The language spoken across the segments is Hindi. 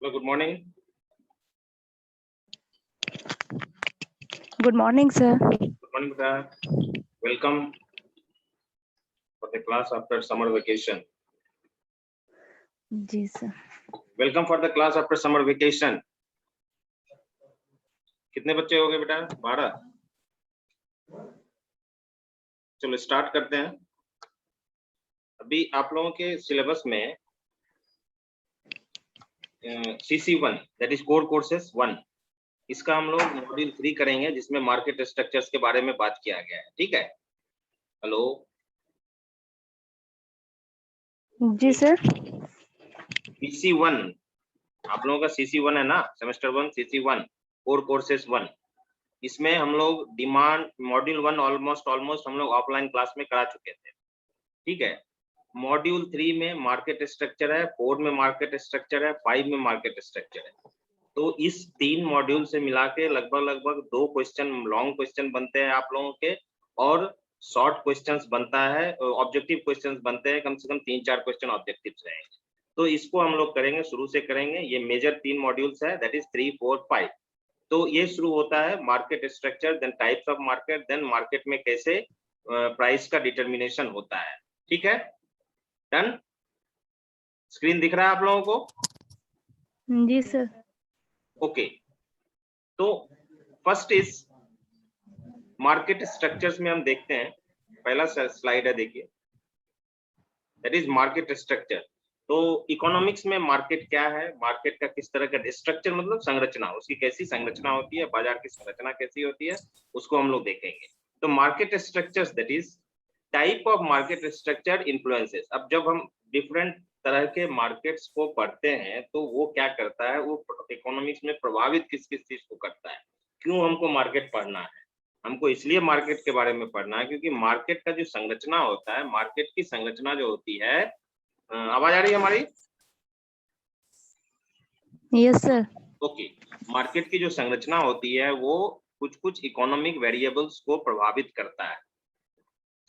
Hello, good morning. Good morning, sir. Good morning, sir. Welcome for the class after summer vacation. Ji sir. Welcome for the class after summer vacation. कितने बच्चे हो गए बेटा? 12. चलो स्टार्ट करते हैं. अभी आप लोगों के सिलेबस में CC1 that is core courses 1 इसका हम लोग मॉड्यूल 3 करेंगे जिसमें मार्केट स्ट्रक्चर्स के बारे में बात किया गया है. ठीक है. हेलो जी सर. CC1 आप लोगों का CC1 है ना, सेमेस्टर 1 CC1 कोर कोर्सेस 1. इसमें हम लोग डिमांड मॉड्यूल 1 ऑलमोस्ट हम लोग ऑफलाइन क्लास में करा चुके थे. ठीक है. मॉड्यूल 3 में मार्केट स्ट्रक्चर है, 4 में मार्केट स्ट्रक्चर है, 5 में मार्केट स्ट्रक्चर है. तो इस 3 मॉड्यूल से मिला के लगभग 2 क्वेश्चन लॉन्ग क्वेश्चन बनते हैं आप लोगों के और शॉर्ट क्वेश्चंस बनता है, ऑब्जेक्टिव क्वेश्चंस बनते हैं. कम से कम 3-4 क्वेश्चन ऑब्जेक्टिव्स रहेंगे. तो इसको हम लोग करेंगे, शुरू से करेंगे. ये मेजर 3 मॉड्यूल्स है, दैट इज 3, 4, 5. तो ये शुरू होता है market structure, then types of market, then market में कैसे प्राइस का डिटर्मिनेशन होता है. ठीक है. डन. स्क्रीन दिख रहा है आप लोगों को? जी सर. ओके. तो फर्स्ट इज मार्केट स्ट्रक्चर्स में हम देखते हैं. पहला स्लाइड है, देखिए. That is market structure. तो इकोनॉमिक्स में मार्केट क्या है, मार्केट का किस तरह का स्ट्रक्चर मतलब संरचना, उसकी कैसी संरचना होती है, बाजार की संरचना कैसी होती है, उसको हम लोग देखेंगे. तो market structures that is type of market structure influences. अब जब हम डिफरेंट तरह के मार्केट्स को पढ़ते हैं तो वो क्या करता है, वो इकोनॉमिक्स में प्रभावित किस किस चीज को करता है. क्यों हमको मार्केट पढ़ना है? हमको इसलिए मार्केट के बारे में पढ़ना है क्योंकि मार्केट का जो संरचना होता है, मार्केट की संरचना जो होती है, आवाज आ रही है हमारी? Yes sir. ओके. मार्केट की जो संरचना होती है वो कुछ कुछ इकोनॉमिक वेरिएबल्स को प्रभावित करता है.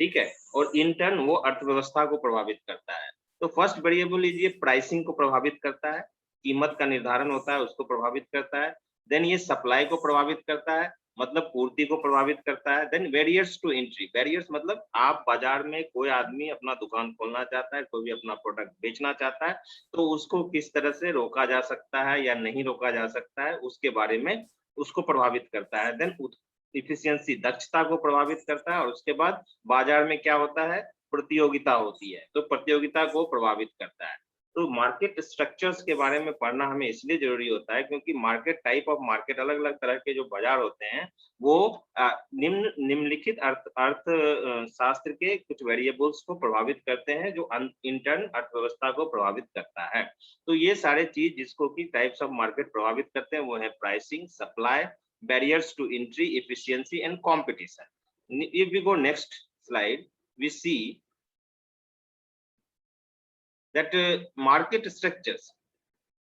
ठीक है. और इन टर्न वो अर्थव्यवस्था को प्रभावित करता है. तो फर्स्ट वेरिएबल ये प्राइसिंग को प्रभावित करता है, कीमत का निर्धारण होता है उसको प्रभावित करता है. देन ये सप्लाई को प्रभावित करता है, मतलब पूर्ति को प्रभावित करता है. Then barriers to entry. Barriers मतलब आप बाजार में कोई आदमी अपना दुकान खोलना चाहता है, कोई भी अपना प्रोडक्ट बेचना चाहता है, तो उसको किस तरह से रोका जा सकता है या नहीं रोका जा सकता है, उसके बारे में उसको प्रभावित करता है. देन इफिशियंसी, दक्षता को प्रभावित करता है. और उसके बाद बाजार में क्या होता है, प्रतियोगिता होती है, तो प्रतियोगिता को प्रभावित करता है. तो मार्केट स्ट्रक्चर्स के बारे में पढ़ना हमें इसलिए जरूरी होता है क्योंकि मार्केट टाइप ऑफ मार्केट, अलग अलग तरह के जो बाजार होते हैं वो निम्नलिखित अर्थ शास्त्र के कुछ वेरिएबल्स को प्रभावित करते हैं जो इंटर्न अर्थव्यवस्था को प्रभावित करता है. तो ये सारे चीज जिसको कि टाइप्स ऑफ मार्केट प्रभावित करते हैं वो है pricing, supply, barriers to entry, efficiency and competition. If we go next slide, we see that market structures.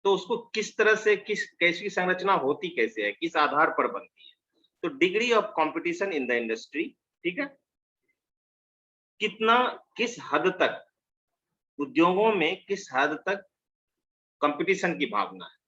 तो उसको किस तरह से कैसी संरचना होती कैसे है, किस आधार पर बनती है. तो degree of competition in the industry. ठीक है. किस हद तक उद्योगों में किस हद तक कंपटीशन की भावना है.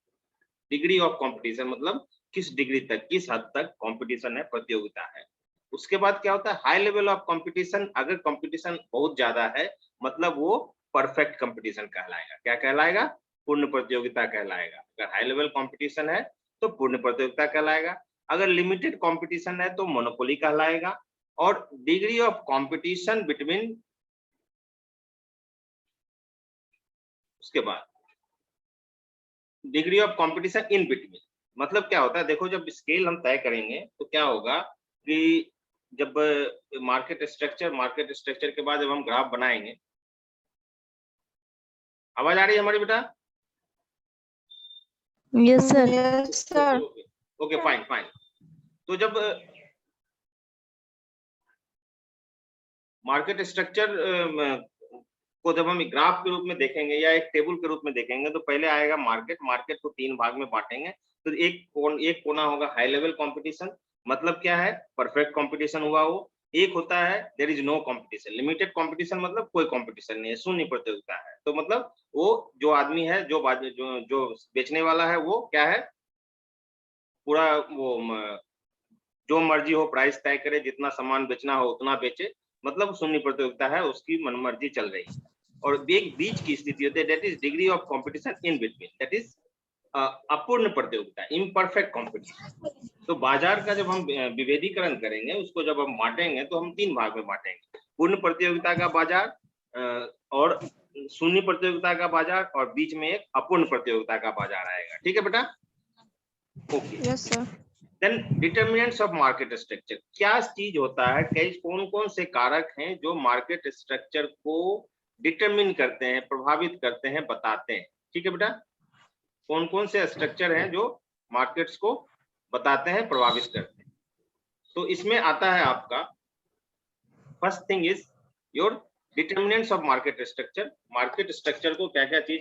डिग्री ऑफ कंपटीशन मतलब किस डिग्री तक, किस हद तक कंपटीशन है, प्रतियोगिता है. उसके बाद क्या होता है, हाई लेवल ऑफ कंपटीशन. अगर कंपटीशन बहुत ज्यादा है मतलब वो परफेक्ट कंपटीशन कहलाएगा. क्या कहलाएगा? पूर्ण प्रतियोगिता कहलाएगा. अगर हाई लेवल कंपटीशन है तो पूर्ण प्रतियोगिता कहलाएगा. अगर लिमिटेड कंपटीशन है तो मोनोपोली कहलाएगा. और डिग्री ऑफ कंपटीशन बिटवीन, उसके बाद degree of competition in between. मतलब क्या होता है, देखो जब स्केल हम तय करेंगे तो क्या होगा कि जब मार्केट स्ट्रक्चर के बाद जब हम ग्राफ बनाएंगे. आवाज आ रही है हमारी बेटा? Yes sir. Okay fine fine. तो जब मार्केट स्ट्रक्चर को जब हम ग्राफ के रूप में देखेंगे या एक टेबल के रूप में देखेंगे तो पहले आएगा मार्केट. मार्केट को 3 भाग में बांटेंगे. तो एक कोना होगा हाई लेवल कंपटीशन. मतलब क्या है, परफेक्ट कंपटीशन हुआ हो. एक होता है there is no competition. Limited competition मतलब कोई कंपटीशन नहीं है, शून्य प्रतियोगिता है। तो मतलब वो जो आदमी है, जो बेचने वाला है, वो क्या है, पूरा वो जो मर्जी हो प्राइस तय करे, जितना सामान बेचना हो उतना बेचे, मतलब शून्य प्रतियोगिता है, उसकी मनमर्जी चल रही है। और एक बीच की स्थिति होती है, that is degree of competition in between, that is अपूर्ण प्रतियोगिता, इम्परफेक्ट कंपटीशन। तो बाजार का जब हम विभेदीकरण करेंगे, उसको जब हम बांटेंगे, तो हम 3 भाग में बांटेंगे, पूर्ण प्रतियोगिता का बाजार, और शून्य प्रतियोगिता का बाजार, और बीच में एक अपूर्ण प्रतियोगिता का बाजार आएगा। ठीक है बेटा? Okay. Yes sir. Then determinants of market structure, क्या चीज होता है, कौन कौन से कारक हैं जो मार्केट स्ट्रक्चर को डिटरमिन करते हैं, प्रभावित करते हैं, बताते हैं। ठीक है बेटा? कौन कौन से स्ट्रक्चर हैं जो मार्केट्स को बताते हैं, प्रभावित करते हैं। तो इसमें आता है आपका first thing is your determinants of market structure. Market structure को क्या क्या चीज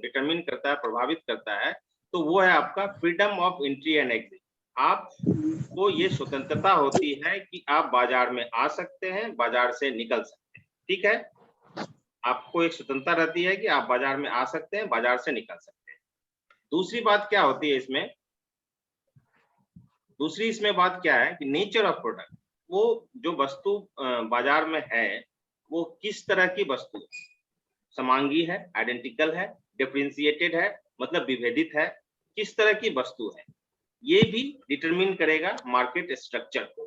डिटरमिन करता है, प्रभावित करता है, तो वो है आपका freedom of entry and exit. आपको ये स्वतंत्रता होती है कि आप बाजार में आ सकते हैं, बाजार से निकल सकते हैं। ठीक है? आपको एक स्वतंत्रता रहती है कि आप बाजार में आ सकते हैं, बाजार से निकल सकते हैं। दूसरी बात क्या होती है इसमें, दूसरी इसमें बात क्या है कि नेचर ऑफ प्रोडक्ट, वो जो वस्तु बाजार में है, वो किस तरह की वस्तु है, समांगी है, आइडेंटिकल है, डिफरेंशिएटेड है, मतलब विभेदित है, किस तरह की वस्तु है, ये भी डिटरमिन करेगा मार्केट स्ट्रक्चर को।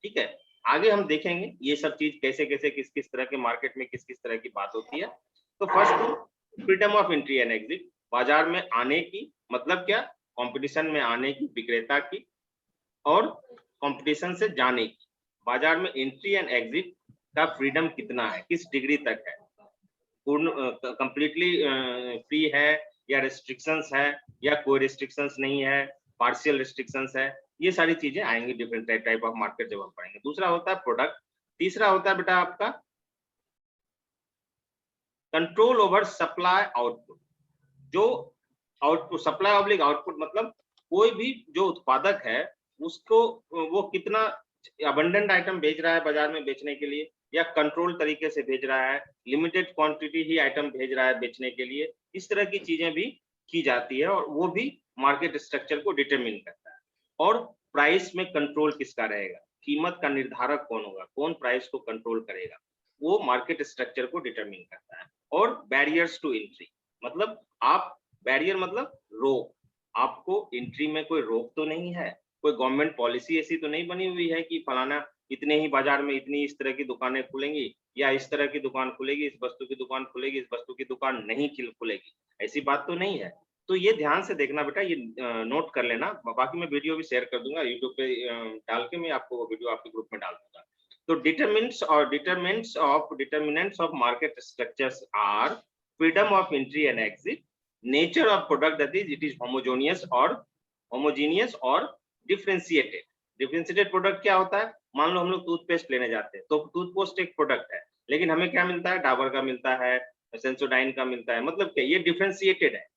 ठीक है? आगे हम देखेंगे ये सब चीज कैसे कैसे किस किस तरह के मार्केट में किस किस तरह की बात होती है। तो first freedom of entry and exit, बाजार में आने की मतलब क्या, कंपटीशन में आने की, विक्रेता की, और कंपटीशन से जाने की। बाजार में एंट्री एंड एग्जिट का फ्रीडम कितना है, किस डिग्री तक है, पूर्ण कंप्लीटली फ्री है, या रिस्ट्रिक्शंस है, या कोई रिस्ट्रिक्शंस नहीं है, पार्शियल रिस्ट्रिक्शंस है, ये सारी चीजें आएंगी डिफरेंट टाइप ऑफ मार्केट जब हम पढ़ेंगे। दूसरा होता है प्रोडक्ट। तीसरा होता है बेटा आपका कंट्रोल ओवर सप्लाई आउटपुट। जो आउटपुट, सप्लाई ऑब्लिक आउटपुट मतलब कोई भी जो उत्पादक है, उसको वो कितना अबंडेंट आइटम भेज रहा है बाजार में बेचने के लिए, या कंट्रोल तरीके से भेज रहा है, लिमिटेड क्वांटिटी ही आइटम भेज रहा है बेचने के लिए, इस तरह की चीजें भी की जाती है, और वो भी मार्केट स्ट्रक्चर को डिटरमिन करता है। और प्राइस में कंट्रोल किसका रहेगा, कीमत का निर्धारक कौन होगा, कौन प्राइस को कंट्रोल करेगा, वो मार्केट स्ट्रक्चर को डिटरमिन करता है। और बैरियर्स टू एंट्री, मतलब आप, बैरियर मतलब रोक, आपको एंट्री में कोई रोक तो नहीं है, कोई गवर्नमेंट पॉलिसी ऐसी तो नहीं बनी हुई है कि फलाना इतने ही बाजार में इतनी इस तरह की दुकानें खुलेंगी, या इस तरह की दुकान खुलेगी, इस वस्तु की दुकान खुलेगी, इस वस्तु की दुकान नहीं खुलेगी, ऐसी बात तो नहीं है। तो ये ध्यान से देखना बेटा, ये नोट कर लेना। बाकी मैं वीडियो भी शेयर कर दूंगा यूट्यूब पे डाल के, मैं आपको वो वीडियो आपके ग्रुप में डाल दूंगा। तो determinants of market structures are freedom of entry and exit, nature of product, that is it is homogeneous और डिफरेंशिएटेड। डिफरेंशिएटेड प्रोडक्ट क्या होता है, मान लो हम लोग टूथपेस्ट लेने जाते हैं, तो टूथपेस्ट एक प्रोडक्ट है, लेकिन हमें क्या मिलता है, डाबर का मिलता है, सेंसोडाइन का मिलता है, मतलब क्या, ये डिफरेंशिएटेड है।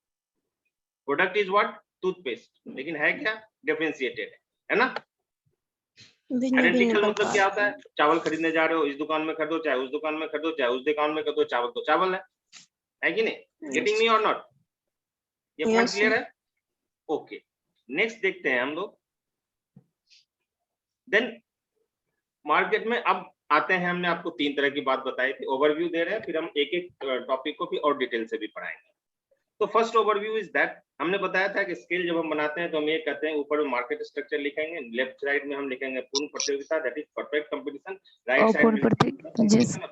प्रोडक्ट इज व्हाट, टूथपेस्ट, लेकिन है क्या, डिफरेंशिएटेड है ना। आइडेंटिकल मतलब क्या होता है, चावल खरीदने जा रहे हो, इस दुकान में खरीदो, चाहे उस दुकान में खरीदो, चाहे उस दुकान में खरीदो, चावल तो चावल है कि नहीं। गेटिंग मी और नॉट, ये पॉइंट क्लियर है? ओके, नेक्स्ट देखते हैं हम लोग। देन मार्केट में अब आते हैं, हमने आपको 3 तरह की बात बताई थी, ओवरव्यू दे रहे हैं, फिर हम एक एक टॉपिक को भी और डिटेल से भी पढ़ाएंगे। तो फर्स्ट ओवरव्यू इज दैट, हमने बताया था कि स्केल जब हम बनाते हैं तो हम ये कहते हैं, ऊपर में मार्केट स्ट्रक्चर लिखेंगे, लेफ्ट साइड में हम लिखेंगे पूर्ण प्रतियोगिता, that is perfect competition, right side में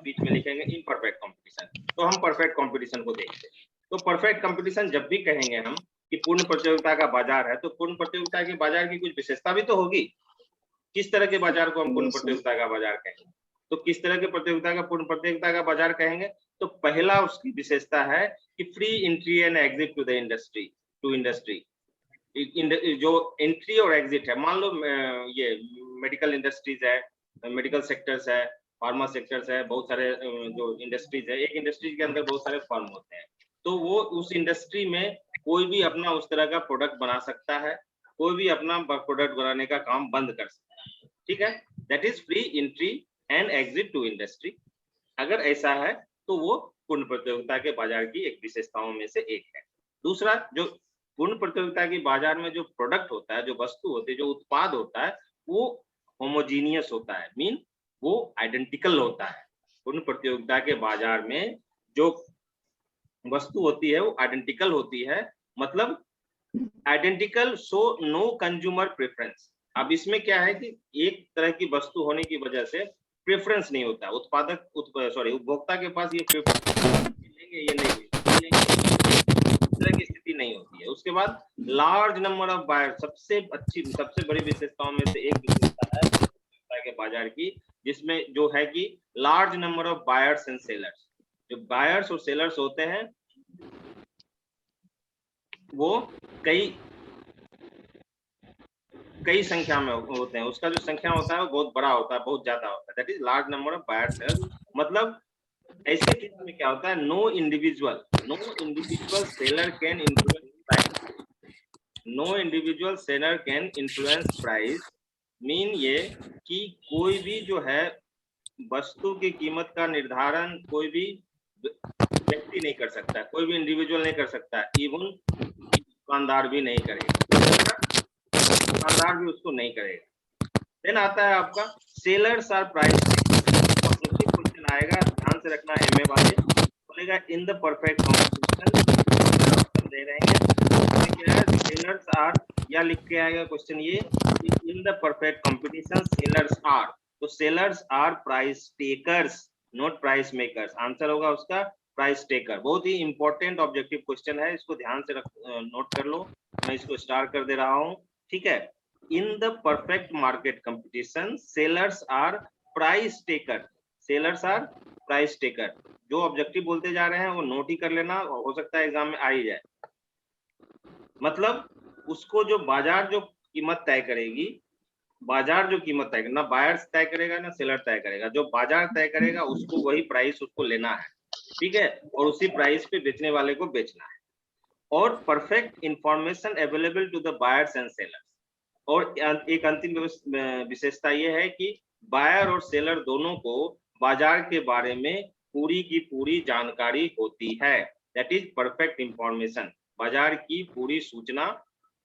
बीच में लिखेंगे इम्परफेक्ट कंपटीशन। तो हम परफेक्ट कंपटीशन को देखते हैं। तो परफेक्ट कंपटीशन जब भी कहेंगे हम कि पूर्ण प्रतियोगिता का बाजार है, तो पूर्ण प्रतियोगिता के बाजार की कुछ विशेषता भी तो होगी। किस तरह के बाजार को हम पूर्ण प्रतियोगिता का बाजार कहेंगे, तो किस तरह के प्रतियोगिता का पूर्ण प्रतियोगिता का बाजार कहेंगे, तो पहला उसकी विशेषता है कि free entry and exit to the industry. जो एंट्री और एग्जिट है, मान लो ये मेडिकल इंडस्ट्रीज है, मेडिकल सेक्टर्स है, फार्मा सेक्टर्स है, बहुत सारे जो इंडस्ट्रीज है, एक इंडस्ट्रीज के अंदर बहुत सारे फर्म होते हैं, तो वो उस इंडस्ट्री में कोई भी अपना उस तरह का प्रोडक्ट बना सकता है, कोई भी अपना प्रोडक्ट बनाने का काम बंद कर सकता है। ठीक है, that is free entry and exit to industry. अगर ऐसा है तो वो पूर्ण प्रतियोगिता के बाजार की एक विशेषताओं में से एक है। दूसरा, जो पूर्ण प्रतियोगिता के बाजार में जो प्रोडक्ट होता है, जो वस्तु होती है, जो उत्पाद होता है, वो होमोजीनियस होता है, मीन वो आइडेंटिकल होता है। पूर्ण प्रतियोगिता के बाजार में जो वस्तु होती है वो आइडेंटिकल होती है, मतलब identical, so no consumer preference. अब इसमें क्या है कि एक तरह की वस्तु होने की वजह से प्रेफरेंस नहीं होता, उपभोक्ता के पास ये प्रेफरेंस लेंगे ये नहीं लेंगे, इस तरह की स्थिति नहीं होती है। उसके बाद लार्ज नंबर ऑफ बायर, सबसे बड़ी विशेषताओं में से एक विशेषता है के बाजार की, जिसमें जो है कि large number of buyers and sellers. जो बायर्स और सेलर्स होते हैं वो कई संख्या में होते हैं, उसका जो संख्या होता है वो बहुत बड़ा होता है, बहुत ज्यादा होता है। That is large number of buyers sellers. मतलब ऐसे केस में क्या होता है, no individual seller can influence price. No individual seller can influence price mean ये कि कोई भी जो है वस्तु की कीमत का निर्धारण कोई भी व्यक्ति नहीं कर सकता, कोई भी इंडिविजुअल नहीं कर सकता, इवन दुकानदार भी नहीं करेगा, दुकानदार भी उसको नहीं करेगा। देन आता है आपका सेलर्स आर प्राइस। क्वेश्चन आएगा, ध्यान से रखना, एमए वाले बोलेगा इन द परफेक्ट कॉम्पिटिशन दे रहे हैं, सेलर्स आर, या लिख के आएगा क्वेश्चन ये, in the perfect competition sellers are, तो sellers are price takers not price makers. Answer होगा उसका प्राइस टेकर। बहुत ही इंपॉर्टेंट ऑब्जेक्टिव क्वेश्चन है, इसको ध्यान से नोट कर लो। मैं इसको स्टार कर दे रहा हूं, ठीक है। In the perfect market competition sellers are price taker, sellers are price taker. जो ऑब्जेक्टिव बोलते जा रहे हैं वो नोट ही कर लेना, हो सकता है एग्जाम में आ ही जाए। मतलब उसको जो बाजार जो कीमत तय करेगी, बाजार जो कीमत तय, ना बायर्स तय करेगा ना सेलर तय करेगा, जो बाजार तय करेगा उसको वही प्राइस उसको लेना है, ठीक है, और उसी प्राइस पे बेचने वाले को बेचना है। और perfect information available to the buyers and sellers. और एक अंतिम विशेषता ये है कि बायर और सेलर दोनों को बाजार के बारे में पूरी की पूरी जानकारी होती है। That is perfect information. बाजार की पूरी सूचना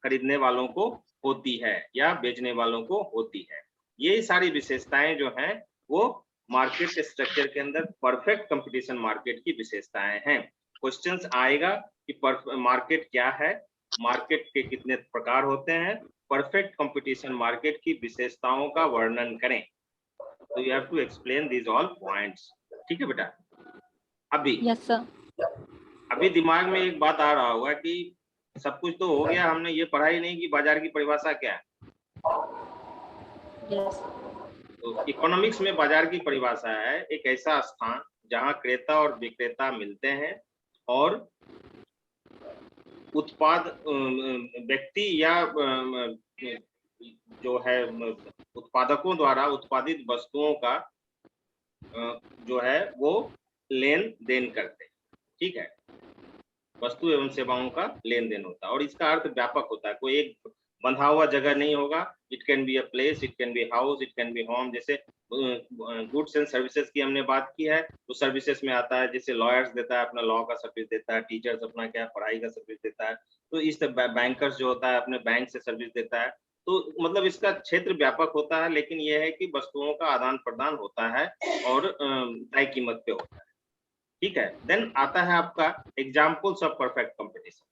खरीदने वालों को होती है या बेचने वालों को होती है। ये सारी विशेषताएं जो हैं वो मार्केट स्ट्रक्चर के अंदर परफेक्ट कंपटीशन मार्केट की विशेषताएं हैं। क्वेश्चंस आएगा कि मार्केट क्या है, मार्केट के कितने प्रकार होते हैं, परफेक्ट कंपटीशन मार्केट की विशेषताओं का वर्णन करें। तो you have to explain these all points, ठीक है बेटा। अभी यस सर। अभी दिमाग में एक बात आ रहा होगा कि सब कुछ तो हो गया, हमने ये पढ़ा ही नहीं कि बाजार की परिभाषा क्या है। यस। तो इकोनॉमिक्स में बाजार की परिभाषा है एक ऐसा स्थान जहां क्रेता और विक्रेता मिलते हैं और उत्पाद व्यक्ति या जो है उत्पादकों द्वारा उत्पादित वस्तुओं का जो है वो लेन देन करते हैं, ठीक है। वस्तु एवं सेवाओं का लेन देन होता है और इसका अर्थ व्यापक होता है। कोई एक बंधा हुआ जगह नहीं होगा। It can be a place, it can be house, it can be home. जैसे गुड्स एंड सर्विसेज की हमने बात की है तो सर्विसेज में आता है, जैसे लॉयर्स देता है अपना लॉ का सर्विस देता है, टीचर्स अपना क्या पढ़ाई का सर्विस देता है, तो इस बैंकर्स जो होता है अपने बैंक से सर्विस देता है। तो मतलब इसका क्षेत्र व्यापक होता है, लेकिन यह है कि वस्तुओं का आदान प्रदान होता है और तय कीमत पे होता है, ठीक है। देन आता है आपका एग्जाम्पल्स ऑफ परफेक्ट कंपटीशन।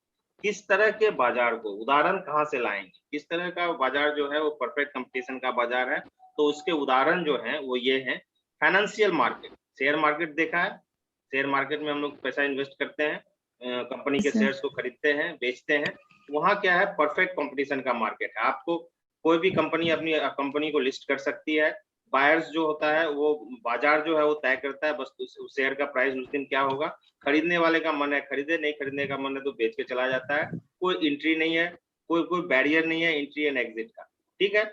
किस तरह के बाजार को, उदाहरण कहाँ से लाएंगे, किस तरह का बाजार जो है वो परफेक्ट कंपटीशन का बाजार है, तो उसके उदाहरण जो हैं वो ये हैं। फाइनेंशियल मार्केट, शेयर मार्केट देखा है, शेयर मार्केट में हम लोग पैसा इन्वेस्ट करते हैं, कंपनी के शेयर्स को खरीदते हैं बेचते हैं। वहाँ क्या है, परफेक्ट कंपटीशन का मार्केट है। आपको कोई भी कंपनी अपनी कंपनी को लिस्ट कर सकती है। बायर्स जो होता है वो बाजार जो है वो तय करता है बस उस शेयर का प्राइस उस दिन क्या होगा। खरीदने वाले का मन है खरीदे, नहीं खरीदने का मन है तो बेच के चला जाता है। कोई एंट्री नहीं है, कोई बैरियर नहीं है एंट्री एंड एग्जिट का, ठीक है।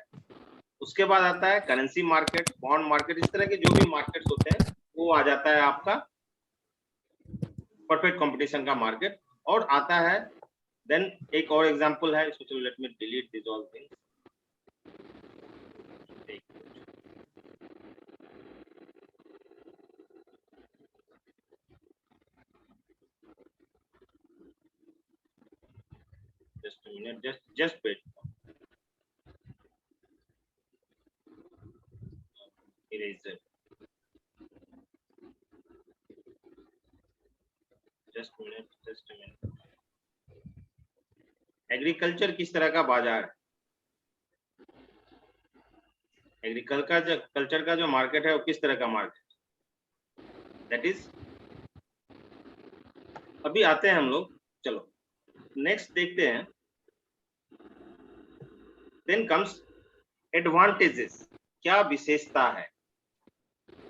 उसके बाद आता है करेंसी मार्केट, बॉन्ड मार्केट, इस तरह के जो भी मार्केट्स होते हैं वो आ जाता है आपका परफेक्ट कंपटीशन का मार्केट। और आता है देन एक और एग्जांपल है, इसको चलो let me delete this all things. just wait. Eraser. Just a minute. Agriculture किस तरह का बाजार है? एग्रीकल्चर का जो मार्केट है वो किस तरह का मार्केट? दैट इज, अभी आते हैं हम लोग, चलो नेक्स्ट देखते हैं। देन कम्स एडवांटेजेस, क्या विशेषता है,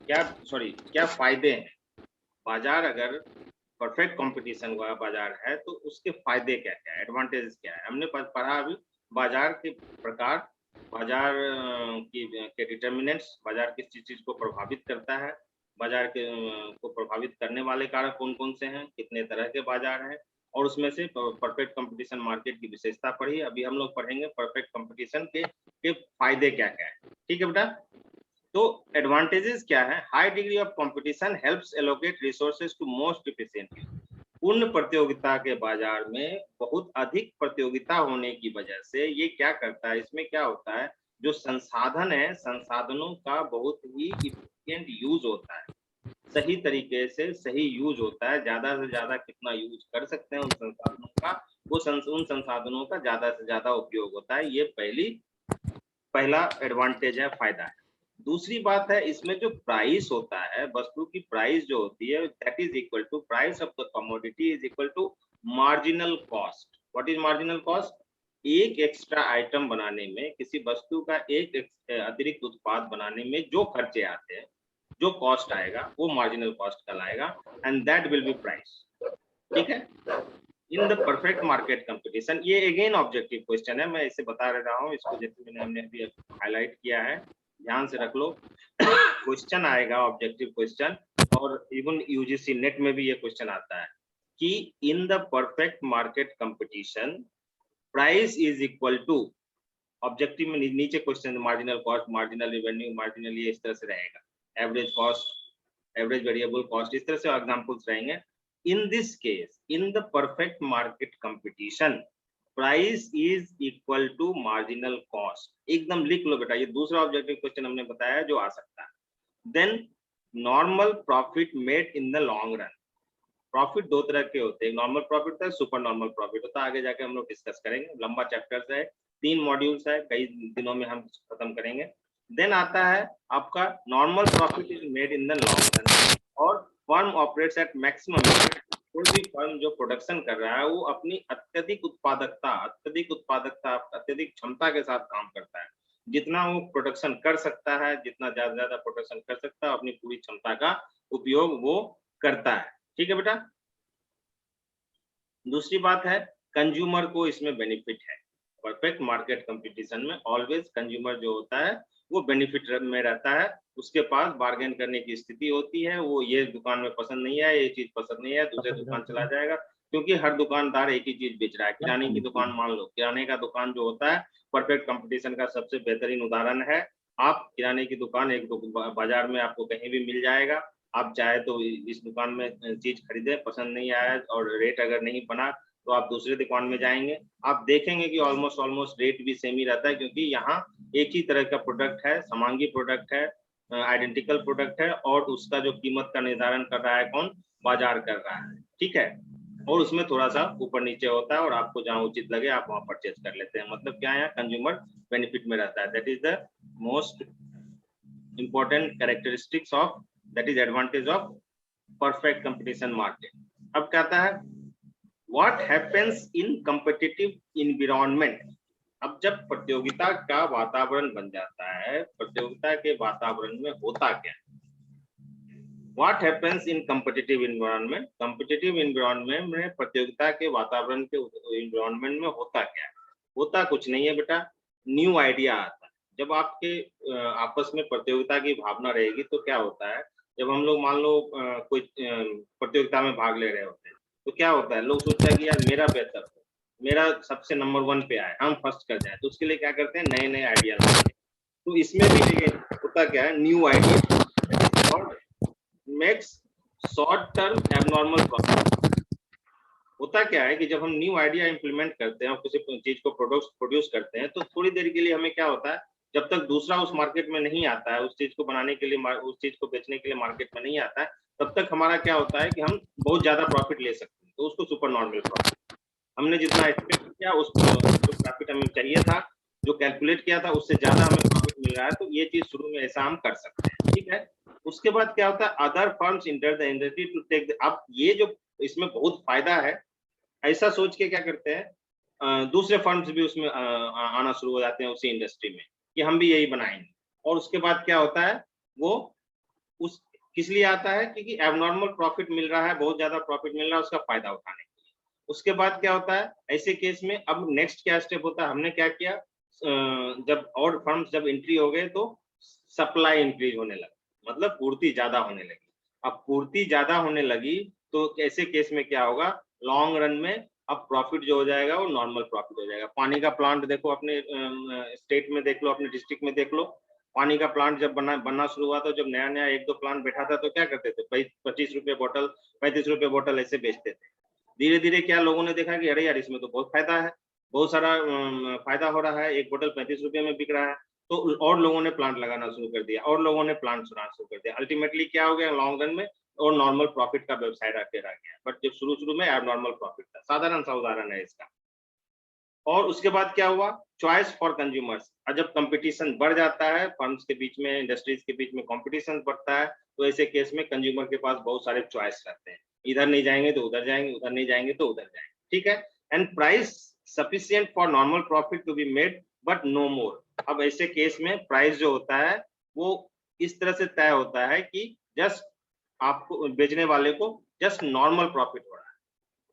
क्या फायदे हैं? बाजार अगर परफेक्ट कंपटीशन वाला बाजार है तो उसके फायदे क्या क्या है, एडवांटेजेस क्या है? हमने पढ़ा अभी बाजार के प्रकार, बाजार के डिटर्मिनेंट्स, बाजार किस चीज को प्रभावित करता है, बाजार के को प्रभावित करने वाले कारक कौन कौन से हैं, कितने तरह के बाजार हैं, और उसमें से परफेक्ट कंपटीशन मार्केट की विशेषता पढ़ी। अभी हम लोग पढ़ेंगे परफेक्ट कंपटीशन के फायदे क्या क्या है। ठीक है बेटा, तो एडवांटेजेस क्या है? High degree of competition helps allocate resources to most efficiently. पूर्ण प्रतियोगिता के बाजार में बहुत अधिक प्रतियोगिता होने की वजह से ये क्या करता है, इसमें क्या होता है, जो संसाधन है, संसाधनों का बहुत ही इफिशिएंट यूज होता है, सही तरीके से सही यूज होता है, ज्यादा से ज्यादा कितना यूज कर सकते हैं उन संसाधनों का, उन संसाधनों का ज्यादा से ज्यादा उपयोग होता है। ये पहला एडवांटेज है, फायदा है। दूसरी बात है, इसमें जो प्राइस होता है, वस्तु की प्राइस जो होती है, that is equal to price of the commodity is equal to marginal cost. What is marginal cost? एक एक्स्ट्रा आइटम बनाने में, किसी वस्तु का एक अतिरिक्त उत्पाद बनाने में जो खर्चे आते हैं, जो कॉस्ट आएगा, वो मार्जिनल कॉस्ट कहलाएगा, and that will be price. ठीक है, in the perfect market competition, ये अगेन ऑब्जेक्टिव क्वेश्चन है, मैं इसे बता रहा हूँ, इसको जैसे हमने अभी हाईलाइट किया है, ध्यान से रख लो। क्वेश्चन आएगा ऑब्जेक्टिव क्वेश्चन, और इवन यूजीसी नेट में भी ये क्वेश्चन आता है कि in the perfect market competition price is equal to, objective में नीचे question marginal cost, marginal revenue, marginal, ये इस तरह से रहेगा, average cost, average variable cost, इस तरह से एग्जांपल्स रहेंगे। In this case, in the perfect market competition price is equal to marginal cost. एकदम लिख लो बेटा, ये दूसरा ऑब्जेक्टिव क्वेश्चन हमने बताया जो आ सकता है। Then normal profit made in the long run. Profit दो तरह के होते हैं, नॉर्मल प्रॉफिट होता है, सुपर नॉर्मल प्रॉफिट होता है, आगे जाके हम लोग डिस्कस करेंगे, लंबा चैप्टर है, 3 मॉड्यूल्स है, कई दिनों में हम खत्म करेंगे। देन आता है आपका normal profit is made in the long run, और फर्म ऑपरेट्स एट मैक्सिमम। कोई भी फर्म जो प्रोडक्शन कर रहा है वो अपनी अत्यधिक उत्पादकता, अत्यधिक क्षमता के साथ काम करता है, जितना वो प्रोडक्शन कर सकता है, जितना ज्यादा प्रोडक्शन कर सकता है, अपनी पूरी क्षमता का उपयोग वो करता है। ठीक है बेटा, दूसरी बात है कंज्यूमर को इसमें बेनिफिट है। परफेक्ट मार्केट कंपटीशन में ऑलवेज कंज्यूमर जो होता है वो बेनिफिट में रहता है, उसके पास बार्गेन करने की स्थिति होती है, वो ये दुकान में पसंद नहीं है, ये चीज पसंद नहीं है, दूसरे दुकान चला जाएगा, क्योंकि हर दुकानदार एक ही चीज बेच रहा है। किराने की दुकान मान लो, किराने का दुकान जो होता है परफेक्ट कंपटीशन का सबसे बेहतरीन उदाहरण है। आप किराने की दुकान एक बाजार में आपको कहीं भी मिल जाएगा, आप चाहे तो इस दुकान में चीज खरीदे, पसंद नहीं आया और रेट अगर नहीं बना तो आप दूसरे दुकान में जाएंगे, आप देखेंगे कि ऑलमोस्ट रेट भी सेम ही रहता है, क्योंकि यहाँ एक ही तरह का प्रोडक्ट है, समांगी प्रोडक्ट है, आइडेंटिकल प्रोडक्ट है, और उसका जो कीमत का निर्धारण कर रहा है कौन? बाजार कर रहा है। ठीक है, और उसमें थोड़ा सा ऊपर नीचे होता है, और आपको जहाँ उचित लगे आप वहाँ परचेज कर लेते हैं। मतलब क्या है, कंज्यूमर बेनिफिट में रहता है। That is the most important characteristics of, that is advantage of perfect competition market. अब कहता है what happens in competitive environment. अब जब प्रतियोगिता का वातावरण बन जाता है, प्रतियोगिता के वातावरण में होता क्या? What happens in competitive environment. Competitive environment में, प्रतियोगिता के वातावरण के एनवायरनमेंट में होता क्या? होता कुछ नहीं है बेटा, न्यू आइडिया आता है। जब आपके आपस में प्रतियोगिता की भावना रहेगी तो क्या होता है, जब हम लोग मान लो कोई प्रतियोगिता में भाग ले रहे होते हैं तो क्या होता है, लोग सोचते हैं कि यार मेरा बेहतर हो, मेरा सबसे नंबर 1 पे आए, हम फर्स्ट कर जाए, तो उसके लिए क्या करते हैं, नए नए आइडिया लाते हैं। तो इसमें भी होता क्या है, न्यू आइडिया और makes short term abnormal profit. होता क्या है कि जब हम न्यू आइडिया इंप्लीमेंट करते हैं और किसी चीज को प्रोड्यूस करते हैं, तो थोड़ी देर के लिए हमें क्या होता है, जब तक दूसरा उस मार्केट में नहीं आता है, उस चीज को बनाने के लिए, उस चीज को बेचने के लिए मार्केट में नहीं आता है, तब तक हमारा क्या होता है कि हम बहुत ज्यादा प्रॉफिट ले सकते हैं, तो उसको सुपर नॉर्मल प्रॉफिट। हमने जितना एक्सपेक्ट किया, उस जो प्रॉफिट हमें चाहिए था, जो कैलकुलेट किया था, उससे ज्यादा हमें प्रॉफिट मिल रहा है, तो ये चीज शुरू में ऐसा हम कर सकते हैं, ठीक है। उसके बाद क्या होता है, other firms enter the industry to take, अब ये जो इसमें बहुत फायदा है, ऐसा सोच के क्या करते हैं, दूसरे फर्म्स भी उसमें आना शुरू हो जाते हैं उसी इंडस्ट्री में, कि हम भी यही बनाएंगे। और उसके बाद क्या होता है, वो उस किस लिए आता है, क्योंकि एबनॉर्मल प्रॉफिट मिल रहा है, बहुत ज्यादा प्रॉफिट मिल रहा है, उसका फायदा उठाने के लिए। उसके बाद क्या होता है ऐसे केस में, अब नेक्स्ट क्या स्टेप होता है, हमने क्या किया, जब और फर्म्स जब एंट्री हो गए, तो सप्लाई इंक्रीज होने लगा, मतलब पूर्ति ज्यादा होने लगी। अब पूर्ति ज्यादा होने लगी, तो ऐसे केस में क्या होगा, लॉन्ग रन में अब प्रॉफिट जो हो जाएगा वो नॉर्मल प्रॉफिट हो जाएगा। पानी का प्लांट देखो, अपने स्टेट में देख लो, अपने डिस्ट्रिक्ट में देख लो, पानी का प्लांट जब बनना शुरू हुआ, तो जब नया नया एक दो प्लांट बैठा था, तो क्या करते थे, 25 रुपए बोतल, 35 रुपए बोतल ऐसे बेचते थे। धीरे धीरे क्या लोगों ने देखा कि अरे यार, इसमें तो बहुत फायदा है, बहुत सारा फायदा हो रहा है, एक बोतल 35 रुपए में बिक रहा है, तो और लोगों ने प्लांट लगाना शुरू कर दिया, और लोगों ने प्लांट चुनाना शुरू कर दिया। अल्टीमेटली क्या हो गया, लॉन्ग रन में और नॉर्मल प्रॉफिट का व्यवसाय रह गया। बट जब शुरू में एबनॉर्मल प्रॉफिट था, साधारण सा उदाहरण है इसका। और उसके बाद क्या हुआ, चॉइस फॉर कंज्यूमर्स। और जब कंपटीशन बढ़ जाता है, फर्म्स के बीच में, इंडस्ट्रीज के बीच में कंपटीशन बढ़ता है, तो ऐसे केस में कंज्यूमर के पास बहुत सारे चॉइस रहते हैं, इधर नहीं जाएंगे तो उधर जाएंगे, उधर नहीं जाएंगे तो उधर जाएंगे, ठीक है। And price sufficient for normal profit to be made, but no more. अब ऐसे केस में प्राइस जो होता है, वो इस तरह से तय होता है कि जस्ट आपको, बेचने वाले को जस्ट नॉर्मल प्रॉफिट हो रहा है,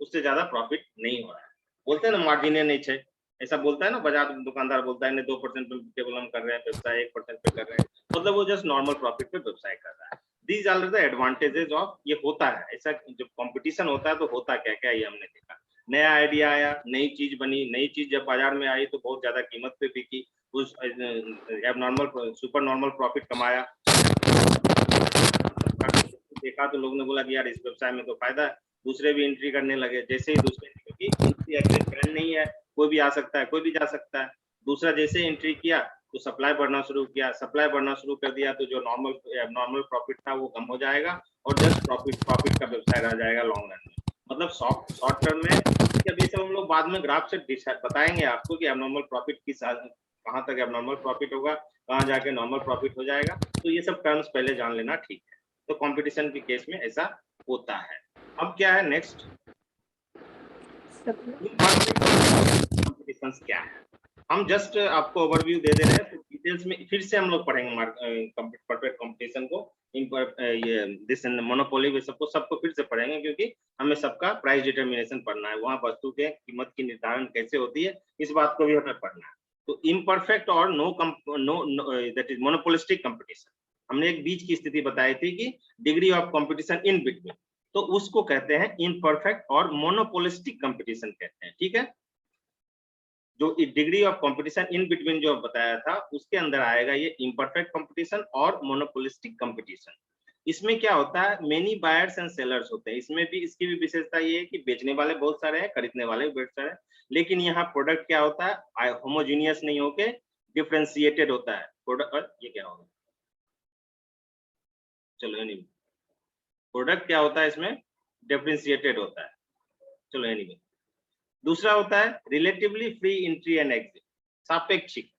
उससे ज्यादा प्रॉफिट नहीं हो रहा है। बोलते हैं ना, मार्जिन नहीं छे, ऐसा बोलता है ना, बाजार दुकानदार बोलता है 2% पे केवल हम कर रहे हैं व्यवसाय, 1% पे कर रहे हैं, मतलब वो जस्ट नॉर्मल प्रॉफिट पे व्यवसाय कर रहा है। These are the advantages of, ये होता है ऐसा, जब कंपटीशन होता है तो होता क्या क्या, ये हमने देखा। नया आइडिया आया, नई चीज बनी, नई चीज जब बाजार में आई, तो बहुत ज्यादा कीमत पे बिकी, उस एबनॉर्मल सुपर नॉर्मल प्रॉफिट कमाया। देखा तो लोगों ने बोला कि यार, इस व्यवसाय में तो फायदा है, दूसरे भी एंट्री करने लगे। जैसे ही दूसरे, क्योंकि एंट्री एग्जिट बैन नहीं है, कोई भी आ सकता है, कोई भी जा सकता है। दूसरा जैसे एंट्री किया, तो सप्लाई बढ़ना शुरू किया, सप्लाई बढ़ना शुरू कर दिया, तो जो नॉर्मल प्रॉफिट था वो कम हो जाएगा, और जस्ट प्रॉफिट का व्यवसाय रह जाएगा लॉन्ग रन में। मतलब शॉर्ट टर्म में, अभी सब हम लोग बाद में ग्राफ से बताएंगे आपको कि एबनॉर्मल प्रॉफिट किस, कहाँ तक एबनॉर्मल प्रॉफिट होगा, कहाँ जाके नॉर्मल प्रॉफिट हो जाएगा, तो ये सब टर्म्स पहले जान लेना ठीक है। तो कंपटीशन के केस में ऐसा होता है। अब क्या है नेक्स्ट, कंपटीशन क्या है, हम जस्ट आपको ओवरव्यू दे रहे हैं, तो डिटेल्स में फिर से हम लोग पढ़ेंगे परफेक्ट कंपटीशन को, ये दिस मोनोपोली में सबको फिर से पढ़ेंगे, क्योंकि हमें सबका प्राइस डिटर्मिनेशन पढ़ना है, वहां वस्तु के कीमत की निर्धारण कैसे होती है, इस बात को भी हमें पढ़ना है। तो इम्परफेक्ट और know that is monopolistic competition, हमने एक बीच की स्थिति बताई थी कि degree of competition in between, तो उसको कहते हैं इम्परफेक्ट और मोनोपोलिस्टिक कंपटीशन कहते हैं, ठीक है। जो degree of competition in between जो बताया था, उसके अंदर आएगा ये इम्परफेक्ट कंपटीशन और मोनोपोलिस्टिक कंपटीशन। इसमें क्या होता है, मेनी बायर्स एंड सेलर्स होते हैं, इसमें भी इसकी भी विशेषता ये है कि बेचने वाले बहुत सारे हैं, खरीदने वाले भी बहुत सारे हैं, लेकिन यहाँ प्रोडक्ट क्या होता है, होमोजीनियस नहीं होके डिफरेंशिएटेड होता है प्रोडक्ट। ये क्या होगा, चलो एनीवे, प्रोडक्ट क्या होता है इसमें, डिफरेंशिएटेड होता है, चलो एनीवे। दूसरा होता है relatively free entry and exit, सापेक्षिक,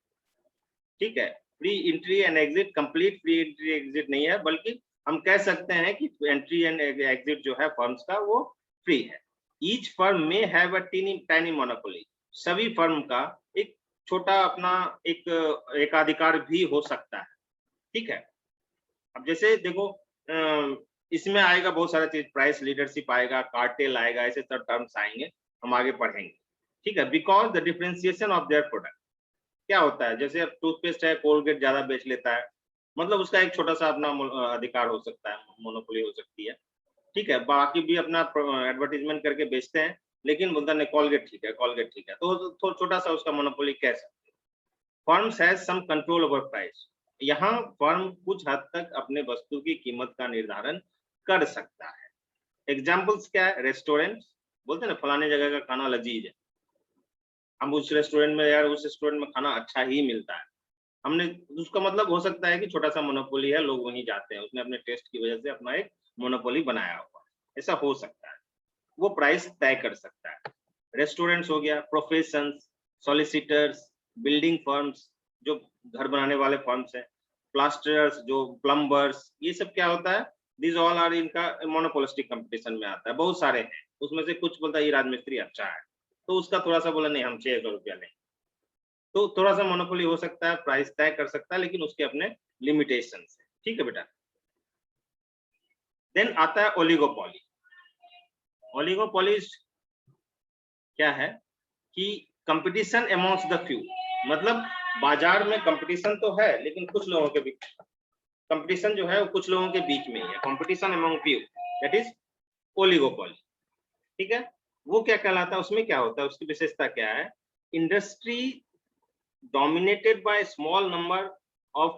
ठीक है। Free entry and exit, complete free entry exit नहीं है, बल्कि हम कह सकते हैं कि एंट्री एंड एग्जिट जो है फर्म्स का, वो फ्री है। ईच फर्म में हैव अ टाइनी मोनोपोली, सभी फर्म का एक छोटा अपना एकाधिकार भी हो सकता है, ठीक है। अब जैसे देखो, इसमें आएगा बहुत सारा चीज, प्राइस लीडरशिप आएगा, कार्टेल आएगा, ऐसे सब टर्म्स आएंगे, हम आगे पढ़ेंगे, ठीक है। Because the differentiation of their product, क्या होता है, जैसे अब टूथपेस्ट है, कोलगेट ज्यादा बेच लेता है, मतलब उसका एक छोटा सा अपना अधिकार हो सकता है, मोनोपोली हो सकती है, ठीक है। बाकी भी अपना एडवर्टीजमेंट करके बेचते हैं, लेकिन बोलता नहीं कोलगेट ठीक है, कोलगेट ठीक है, तो छोटा सा उसका मोनोपोली कह सकते हैं। Firms has some control over price, यहाँ फर्म कुछ हद तक अपने वस्तु की कीमत का निर्धारण कर सकता है। एग्जाम्पल्स क्या है, रेस्टोरेंट, बोलते हैं ना फलाने जगह का खाना लजीज है, हम उस रेस्टोरेंट में यार उस रेस्टोरेंट में खाना अच्छा ही मिलता है, हमने, उसका मतलब हो सकता है कि छोटा सा मोनोपोली है, लोग वहीं जाते हैं, उसने अपने टेस्ट की वजह से अपना एक मोनोपोली बनाया हुआ है, ऐसा हो सकता है। वो प्राइस तय कर सकता है। रेस्टोरेंट्स हो गया, प्रोफेशंस, सॉलिसिटर्स, बिल्डिंग फर्म्स, जो घर बनाने वाले फर्म्स हैं, प्लास्टरर्स, जो प्लम्बर्स, ये सब क्या होता है, दिस ऑल आर इनका मोनोपोलिस्टिक कंपटीशन में आता है। बहुत सारे हैं, उसमें से कुछ बोलता है ये राजमिस्त्री अच्छा है, तो उसका थोड़ा सा बोला नहीं हम 600 रुपया लें, तो थोड़ा सा मोनोपोली हो सकता है, प्राइस तय कर सकता है, लेकिन उसके अपने लिमिटेशंस है। ठीक है बेटा। देन आता है ओलिगोपोली। ओलिगोपोली क्या है कि कंपटीशन अमॉन्ग्स द फ्यू, मतलब बाजार में कंपटीशन तो है लेकिन कुछ लोगों के बीच कंपटीशन जो है वो कुछ लोगों के बीच में ही है, competition among few, that is oligopoly. ठीक है, वो क्या कहलाता है, उसमें क्या होता है, उसकी विशेषता क्या है, industry dominated by small number of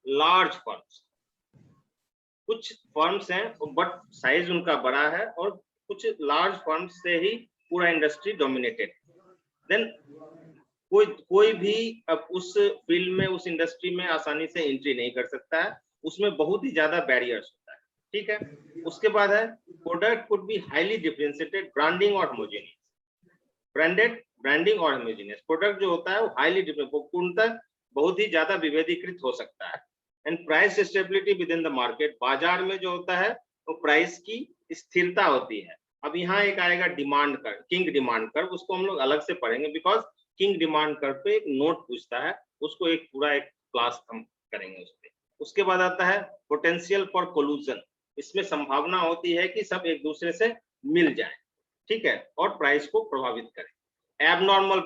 large firms। कुछ फर्म्स हैं बट साइज उनका बड़ा है और कुछ लार्ज फर्म्स से ही पूरा इंडस्ट्री डोमिनेटेड। देन कोई भी अब उस फील्ड में, उस इंडस्ट्री में आसानी से एंट्री नहीं कर सकता है, उसमें बहुत ही ज्यादा बैरियर्स होता है। ठीक है, उसके बाद है product could be highly differentiated, branding और होमोजेनियस। ब्रांडेड, ब्रांडिंग और होमोजेनियस प्रोडक्ट जो होता है वो हाईली पूर्णतः बहुत ही ज्यादा विभेदीकृत हो सकता है। And price stability with in the market, बाजार में जो होता है वो प्राइस की स्थिरता होती है। अब यहाँ एक आएगा डिमांड कर, किंग डिमांड कर, उसको हम लोग अलग से पढ़ेंगे, बिकॉज किंग डिमांड कर पे एक नोट पूछता है, उसको एक पूरा एक क्लास हम करेंगे उस पर। उसके बाद आता है पोटेंशियल फॉर कोलूजन, इसमें संभावना होती है कि सब एक दूसरे से मिल जाए, ठीक है, और प्राइस को प्रभावित करें। एबनॉर्मल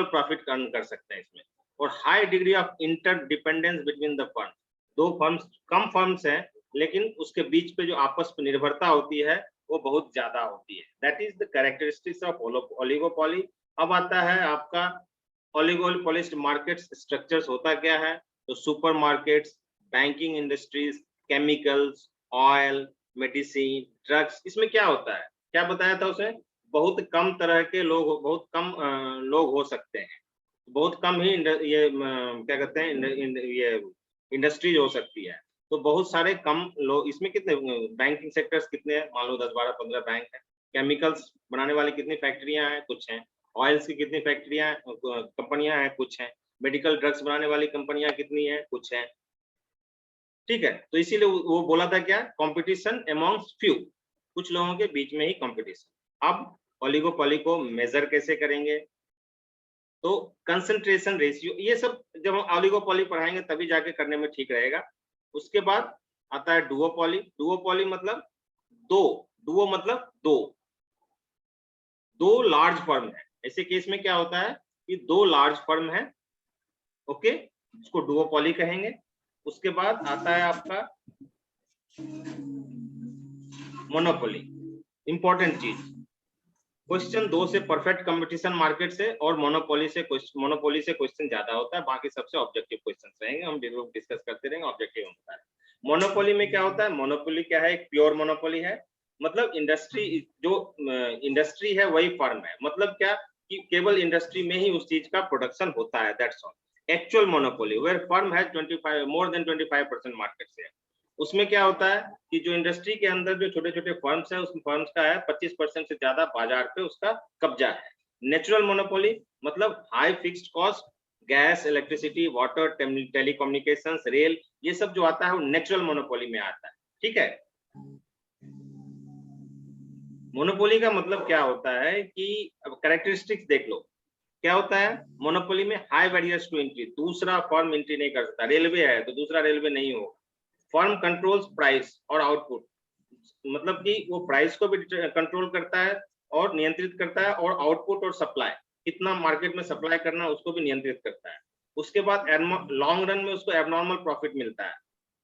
प्रॉफिट अर्न कर सकते हैं इसमें। और high degree of interdependence between the firm, दो फर्म्स, कम फर्म्स हैं लेकिन उसके बीच पे जो आपस में निर्भरता होती है वो बहुत ज्यादा होती है। That is the characteristics of oligopoly. अब आता है आपका ओलिगोपोलिस्ट मार्केट्स स्ट्रक्चर्स होता क्या है, तो super markets, banking industries, chemicals, oil, medicine, drugs, इसमें क्या होता है, क्या बताया था उसे, बहुत कम तरह के लोग, बहुत कम लोग हो सकते हैं, बहुत कम ही ये क्या कहते हैं ये इंडस्ट्रीज हो सकती है, तो बहुत सारे कम लोग इसमें। कितने बैंकिंग सेक्टर्स कितने हैं, मान लो 10 12 15 बैंक है। केमिकल्स बनाने वाली कितनी फैक्ट्रियां हैं, कुछ हैं। ऑयल्स की कितनी फैक्ट्रियां कंपनियां हैं, कुछ हैं। मेडिकल ड्रग्स बनाने वाली कंपनियां कितनी हैं, कुछ हैं। ठीक है, तो इसीलिए वो बोला था क्या, कंपटीशन अमॉन्ग्स फ्यू, कुछ लोगों के बीच में ही कंपटीशन। अब ओलिगोपोली को मेजर कैसे करेंगे, तो कंसंट्रेशन रेशियो, ये सब जब हम ओलिगोपोली पढ़ाएंगे तभी जाके करने में ठीक रहेगा। उसके बाद आता है डुओपोली। डुओपोली मतलब दो, डुओ मतलब दो, दो लार्ज फर्म है। ऐसे केस में क्या होता है कि दो लार्ज फर्म है, ओके, इसको डुओपोली कहेंगे। उसके बाद आता है आपका मोनोपोली। इंपॉर्टेंट चीज, क्वेश्चन 2 से परफेक्ट कंपटीशन मार्केट से और मोनोपोली से क्वेश्चन ज्यादा होता है, बाकी सबसे ऑब्जेक्टिव क्वेश्चन रहेंगे, हम डिस्कस करते रहेंगे, ऑब्जेक्टिव हम बता रहे हैं। मोनोपोली में क्या होता है, मोनोपोली क्या है, एक प्योर मोनोपोली है, मतलब इंडस्ट्री, जो इंडस्ट्री है वही फर्म है, मतलब क्या कि केवल इंडस्ट्री में ही उस चीज का प्रोडक्शन होता है, that's all. Actual monopoly where firm has 25 more than 25% market share, उसमें क्या होता है कि जो इंडस्ट्री के अंदर जो छोटे छोटे फर्म्स हैं, उस फर्म्स का है 25% से ज्यादा बाजार पे उसका कब्जा है। नेचुरल मोनोपोली मतलब high fixed cost, gas, electricity, water, telecommunications, rail, ये सब जो आता है वो नेचुरल मोनोपोली में आता है। ठीक है, मोनोपोली का मतलब क्या होता है कि अब कैरेक्टरिस्टिक्स देख लो, क्या होता है मोनोपोली में, हाई बैरियर्स टू एंट्री, दूसरा फर्म एंट्री नहीं कर सकता। रेलवे है तो दूसरा रेलवे नहीं होगा। फर्म कंट्रोल्स प्राइस और आउटपुट, मतलब कि वो प्राइस को भी कंट्रोल करता है और नियंत्रित करता है, और आउटपुट और सप्लाई, कितना मार्केट में सप्लाई करना उसको भी नियंत्रित करता है। उसके बाद लॉन्ग रन में उसको एबनॉर्मल प्रॉफिट मिलता है।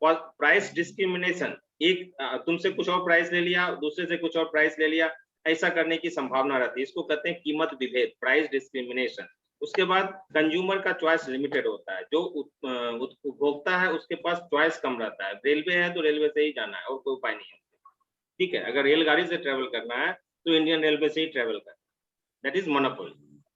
प्राइस डिस्क्रिमिनेशन, एक तुमसे कुछ और प्राइस ले लिया, दूसरे से कुछ और प्राइस ले लिया, ऐसा करने की संभावना रहती है, इसको कहते हैं कीमत विभेद, प्राइस डिस्क्रिमिनेशन। उसके बाद कंज्यूमर का चॉइस लिमिटेड होता है, जो उपभोक्ता है उसके पास चॉइस कम रहता है। रेलवे है तो रेलवे से ही जाना है और कोई उपाय नहीं है। ठीक है, अगर रेलगाड़ी से ट्रेवल करना है तो इंडियन रेलवे से ही ट्रेवल करता है, दैट इज मोनोपोली,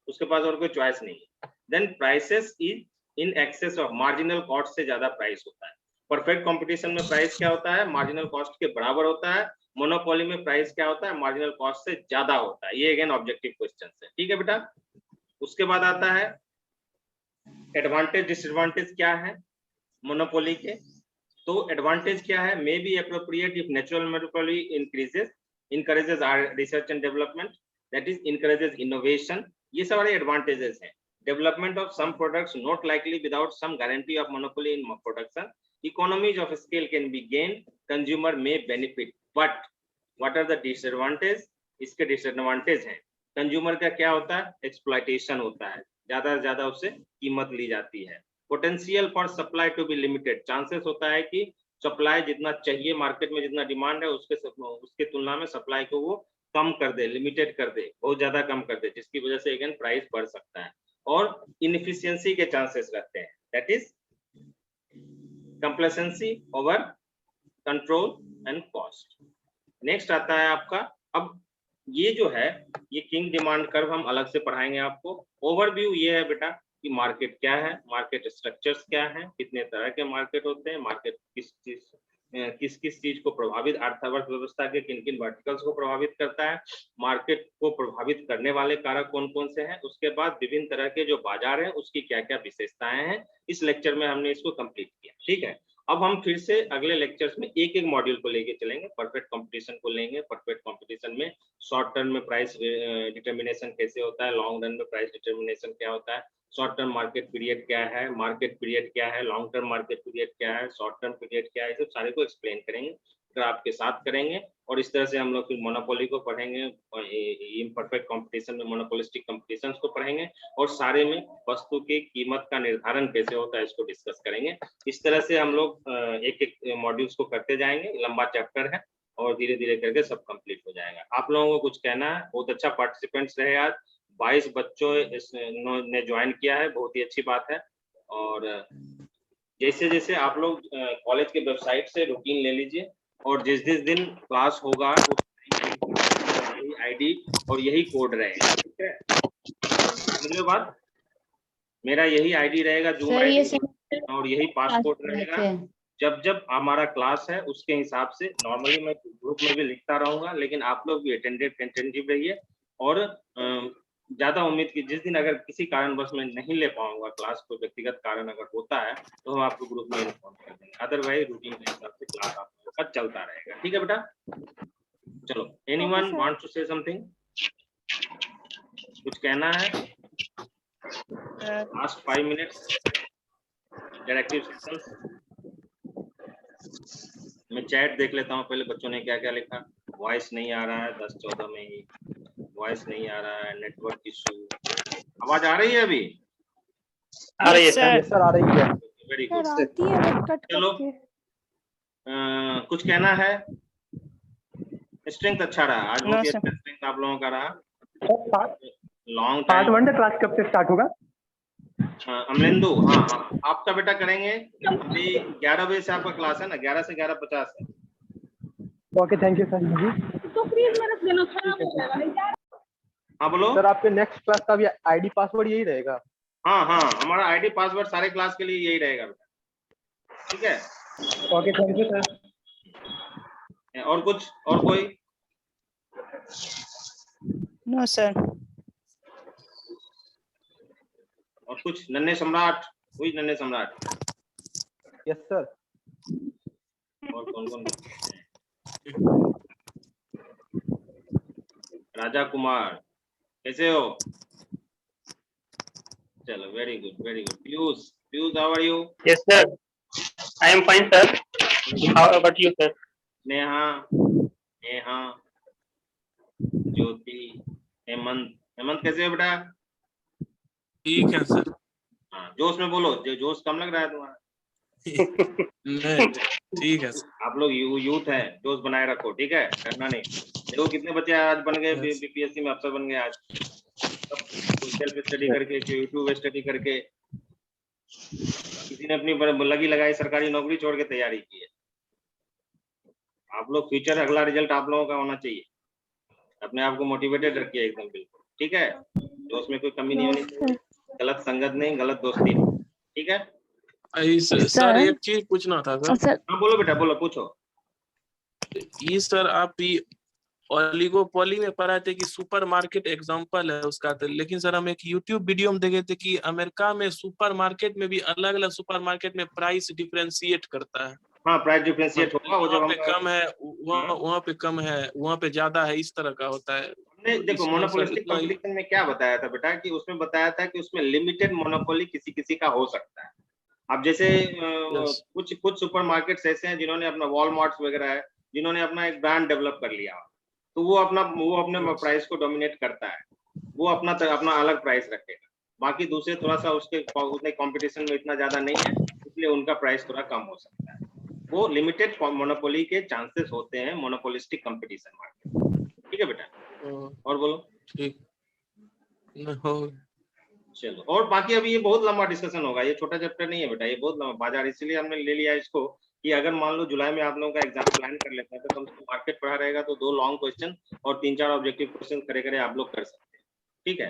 उसके पास और कोई चॉइस नहीं है। Then prices is in excess of, marginal cost से ज्यादा प्राइस होता है। परफेक्ट कंपटीशन में प्राइस क्या होता है, मार्जिनल कॉस्ट के बराबर होता है। मोनोपोली में प्राइस क्या होता है, मार्जिनल कॉस्ट से ज्यादा होता है। ये अगेन ऑब्जेक्टिव क्वेश्चन है, ठीक है बेटा। उसके बाद आता है एडवांटेज डिसएडवांटेज क्या है मोनोपोली के। तो एडवांटेज क्या है, may be appropriate if natural monopoly encourages are research and development, that is encourages innovation. ये सारे एडवांटेजेस हैं। Development of some products not likely without some guarantee of monopoly in production. Economies of scale can be gain, consumer में benefit. But what are the disadvantage, इसके डिसएडवांटेज हैं। कंज्यूमर का क्या होता है, एक्सप्लॉयटेशन होता है, ज्यादा से ज्यादा उससे कीमत ली जाती है। Potential for supply to be limited, chances होता है कि सप्लाई जितना चाहिए मार्केट में, जितना डिमांड है उसके तुलना में सप्लाई को वो कम कर दे, लिमिटेड कर दे, बहुत ज्यादा कम कर दे, जिसकी वजह से अगेन प्राइस बढ़ सकता है। और इनएफिशिएंसी के चांसेस रहते हैं, that is complacency over control and cost. Next आता है आपका, अब ये जो है ये किंग डिमांड कर्व हम अलग से पढ़ाएंगे आपको। ओवरव्यू ये है बेटा कि मार्केट क्या है, मार्केट स्ट्रक्चर्स क्या है, कितने तरह के मार्केट होते हैं, मार्केट किस चीज को प्रभावित, अर्थव्यवस्था के किन किन वर्टिकल्स को प्रभावित करता है, मार्केट को प्रभावित करने वाले कारक कौन कौन से हैं। उसके बाद विभिन्न तरह के जो बाजार हैं उसकी क्या क्या विशेषताएं हैं। इस लेक्चर में हमने इसको कंप्लीट किया, ठीक है। अब हम फिर से अगले लेक्चर्स में एक एक मॉड्यूल को लेके चलेंगे। परफेक्ट कंपटीशन को लेंगे। परफेक्ट कंपटीशन में शॉर्ट टर्म में प्राइस डिटर्मिनेशन कैसे होता है, लॉन्ग रन में प्राइस डिटर्मिनेशन क्या होता है, शॉर्ट टर्म मार्केट पीरियड क्या है, मार्केट पीरियड क्या है, लॉन्ग टर्म मार्केट पीरियड क्या है, शॉर्ट टर्म पीरियड क्या है, सब सारे को एक्सप्लेन करेंगे, ग्राफ के साथ करेंगे। और इस तरह से हम लोग फिर मोनोपोली को पढ़ेंगे, इम्परफेक्ट कंपटीशन में मोनोपोलिस्टिक कंपटीशन को पढ़ेंगे, और सारे में वस्तु की कीमत का निर्धारण कैसे होता है इसको डिस्कस करेंगे। इस तरह से हम लोग एक एक मॉड्यूल्स को करते जाएंगे, लंबा चैप्टर है और धीरे धीरे करके सब कंप्लीट हो जाएगा। आप लोगों को कुछ कहना है? बहुत अच्छा पार्टिसिपेंट्स रहे आज, 22 बच्चों ने ज्वाइन किया है, बहुत ही अच्छी बात है। और जैसे जैसे आप लोग कॉलेज के वेबसाइट से रूटीन ले लीजिए, और जिस जिस दिन क्लास होगा यही आईडी और यही कोड रहेगा, ठीक है। समझ बात, मेरा यही आईडी रहेगा जूम आईडी, और यही पासपोर्ट रहेगा। जब जब हमारा क्लास है उसके हिसाब से, नॉर्मली मैं ग्रुप में भी लिखता रहूंगा, लेकिन आप लोग भी अटेंटिव रहिए। और ज्यादा उम्मीद की, जिस दिन अगर किसी कारणवश मैं नहीं ले पाऊंगा क्लास, कोई व्यक्तिगत कारण अगर होता है तो हम आपको ग्रुप में इन्फॉर्म कर देंगे। अदरवाइज रूटीन के हिसाब से क्लास आप लोगों का चलता रहेगा, ठीक है बेटा। चलो, anyone wants to say something, कुछ कहना है? Last 5 minutes interactive sessions. मैं चैट देख लेता हूँ पहले, बच्चों ने क्या क्या लिखा। वॉइस नहीं आ रहा है 10-14 में ही, वॉइस नहीं आ रहा है, नेटवर्क इशू। आवाज आ रही है अभी? आ रही है सर। सर आ रही है। Very good. चलो, कुछ कहना है? स्ट्रेंथ अच्छा रहा आज, बहुत ही अच्छा स्ट्रेंथ आप लोगों का रहा। लॉन्ग पार्ट 1 का क्लास कब से स्टार्ट होगा? अमलेंदु, हाँ आपका बेटा करेंगे अभी 11 बजे से आपका क्लास है ना, 11 से 11:50 है। ओके, थैंक यू सर जी। तो प्लीज मेरा देना था। हाँ बोलो सर, आपके नेक्स्ट क्लास का भी आईडी पासवर्ड यही रहेगा? हाँ, हमारा आईडी पासवर्ड सारे क्लास के लिए यही रहेगा बेटा, ठीक है। Okay, thank you sir. और कुछ, और कोई? No sir. और कुछ? नन्हे सम्राट, हुई नन्हे सम्राट? Yes sir. और कौन कौन? राजा कुमार, कैसे हो? चलो, very good very good. Piyush, how are you? Yes, sir. I am fine, sir. How about you, sir? Neha, Jyoti, Hemant कैसे हो बेटा? ठीक है सर। हाँ, जोश में बोलो, जो जोश कम लग रहा है तुम्हारा। नहीं, ठीक है सर। आप लोग यूथ है, जोश बनाए रखो, ठीक है, करना नहीं। देखो कितने बच्चे आज बन गए बीपीएससी में अफसर बन गए आज, सेल्फ स्टडी करके, यूट्यूब स्टडी करके, किसी ने अपनी लगी लगाई सरकारी नौकरी छोड़ के तैयारी की है। आप लोग फ्यूचर, अगला रिजल्ट आप लोगों का होना चाहिए। अपने आप को मोटिवेटेड रखिए एकदम बिल्कुल, ठीक है। तो उसमें कोई कमी नहीं होनी चाहिए, गलत संगत नहीं, गलत दोस्ती नहीं, ठीक है। Sir sir. एक चीज पूछना था सर। सर हाँ बोलो बेटा, बोलो, पूछो। ये सर आप ये ओलिगोपोली में पढ़ा थे कि सुपरमार्केट एग्जांपल है उसका, तो लेकिन सर हम एक यूट्यूब वीडियो में देखे थे कि अमेरिका में सुपरमार्केट में भी अलग अलग सुपरमार्केट में प्राइस डिफरेंशिएट करता है। हाँ, प्राइस डिफरेंशिएट होगा, वो जब वहाँ पे हम कम है, वहाँ पे कम है, वहाँ पे ज्यादा है, इस तरह का होता है। हमने देखो इसमें सर मोनोपोलिस्टिक इतना कंपटीशन में क्या बताया था बेटा, कि उसमें बताया था कि उसमें लिमिटेड मोनोपोली किसी किसी का हो सकता है। अब जैसे यस कुछ कुछ सुपरमार्केट्स ऐसे हैं जिन्होंने अपना वॉलमार्ट्स वगैरह है, जिन्होंने अपना एक ब्रांड डेवलप कर लिया, तो वो अपने Yes. प्राइस को डोमिनेट करता है, वो अपना अलग प्राइस रखेगा। बाकी दूसरे थोड़ा सा उसके उतने कंपटीशन में इतना ज्यादा नहीं है, इसलिए उनका प्राइस थोड़ा कम हो सकता है। वो लिमिटेड मोनोपोली के चांसेस होते हैं मोनोपोलिस्टिक कंपटीशन मार्केट, ठीक है बेटा। और बोलो। ठीक हो। चलो, और बाकी अभी ये बहुत लंबा डिस्कशन होगा, ये छोटा चैप्टर नहीं है बेटा, ये बहुत लंबा बाजार, इसलिए हमने ले लिया इसको कि अगर मान लो जुलाई में आप लोगों का एग्जाम प्लान कर लेते हैं तो कम से कम मार्केट पढ़ा रहेगा, तो 2 लॉन्ग क्वेश्चन और 3-4 ऑब्जेक्टिव क्वेश्चन करे करे आप लोग कर सकते हैं, ठीक है।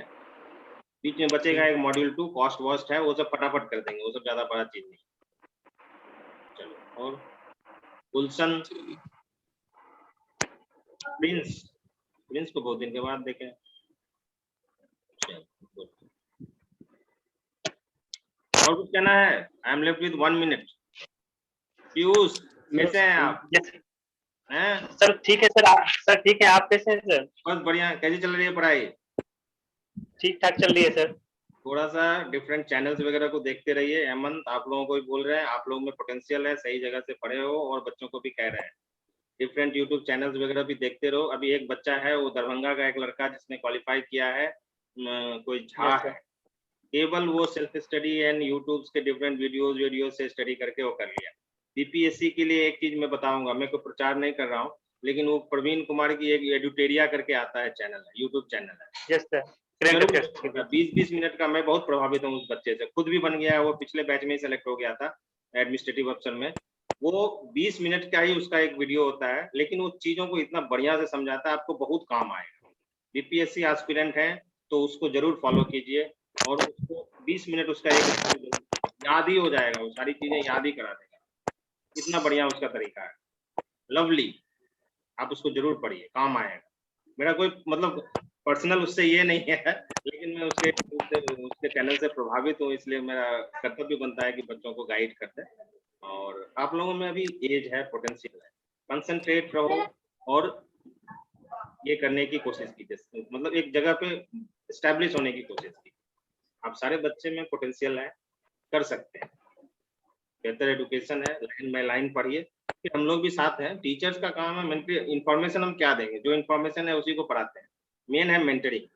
बीच में बचेगा एक मॉड्यूल 2 कॉस्ट वॉस्ट है, वो सब फटाफट कर देंगे, वो सब ज्यादा बड़ा चीज नहीं। चलो, और गुलशन, प्रिंस को बहुत दिन के बाद देखें। और कुछ कहना है? I am left with 1 minute. Piyush, कैसे हैं आप? यस हैं? सर, ठीक है सर। सर ठीक है, आप कैसे हैं सर? बहुत बढ़िया। कैसी चल रही है पढ़ाई? ठीक ठाक चल रही है सर। थोड़ा सा डिफरेंट चैनल्स वगैरह को देखते रहिए। हेमंत, आप लोगों को भी बोल रहे हैं, आप लोगों में पोटेंशियल है, सही जगह से पढ़े हो, और बच्चों को भी कह रहे हैं डिफरेंट यूट्यूब चैनल्स वगैरह भी देखते रहो। अभी एक बच्चा है, वो दरभंगा का एक लड़का जिसने क्वालिफाई किया है, कोई झा Yes, sir. है, केवल वो सेल्फ स्टडी एंड यूट्यूब के डिफरेंट वीडियो से स्टडी करके वो कर लिया। बीपीएससी के लिए एक चीज मैं बताऊंगा, मैं कोई प्रचार नहीं कर रहा हूँ, लेकिन वो प्रवीण कुमार की एक एडुटेरिया करके आता है चैनल है, यूट्यूब चैनल है, yes sir. Current affairs. 20-20 minute का। मैं बहुत प्रभावित हूँ उस बच्चे से, खुद भी बन गया है, वो पिछले बैच में ही सेलेक्ट हो गया था एडमिनिस्ट्रेटिव अफसर में। वो 20 मिनट का ही उसका एक वीडियो होता है, लेकिन वो चीजों को इतना बढ़िया से समझाता है, आपको बहुत काम आएगा। बीपीएससी एस्पिरेंट है तो उसको जरूर फॉलो कीजिए, और उसको 20 मिनट उसका एक याद ही हो जाएगा, वो सारी चीजें याद ही करा देगा, इतना बढ़िया उसका तरीका है। लवली, आप उसको जरूर पढ़िए, काम आएगा। मेरा कोई मतलब पर्सनल उससे ये नहीं है, लेकिन मैं उसके चैनल से प्रभावित हूँ, इसलिए मेरा कर्तव्य बनता है कि बच्चों को गाइड करते हैं। और आप लोगों में अभी एज है, पोटेंशियल है, कंसंट्रेट रहो और ये करने की कोशिश कीजिए, मतलब एक जगह पे एस्टैब्लिश होने की कोशिश कीजिए। आप सारे बच्चे में पोटेंशियल है, कर सकते हैं, बेहतर एजुकेशन है, लाइन बाय लाइन पढ़िए। फिर हम लोग भी साथ हैं, टीचर्स का काम है, इन्फॉर्मेशन हम क्या देंगे, जो इन्फॉर्मेशन है उसी को पढ़ाते हैं, मेन है मेंटरिंग।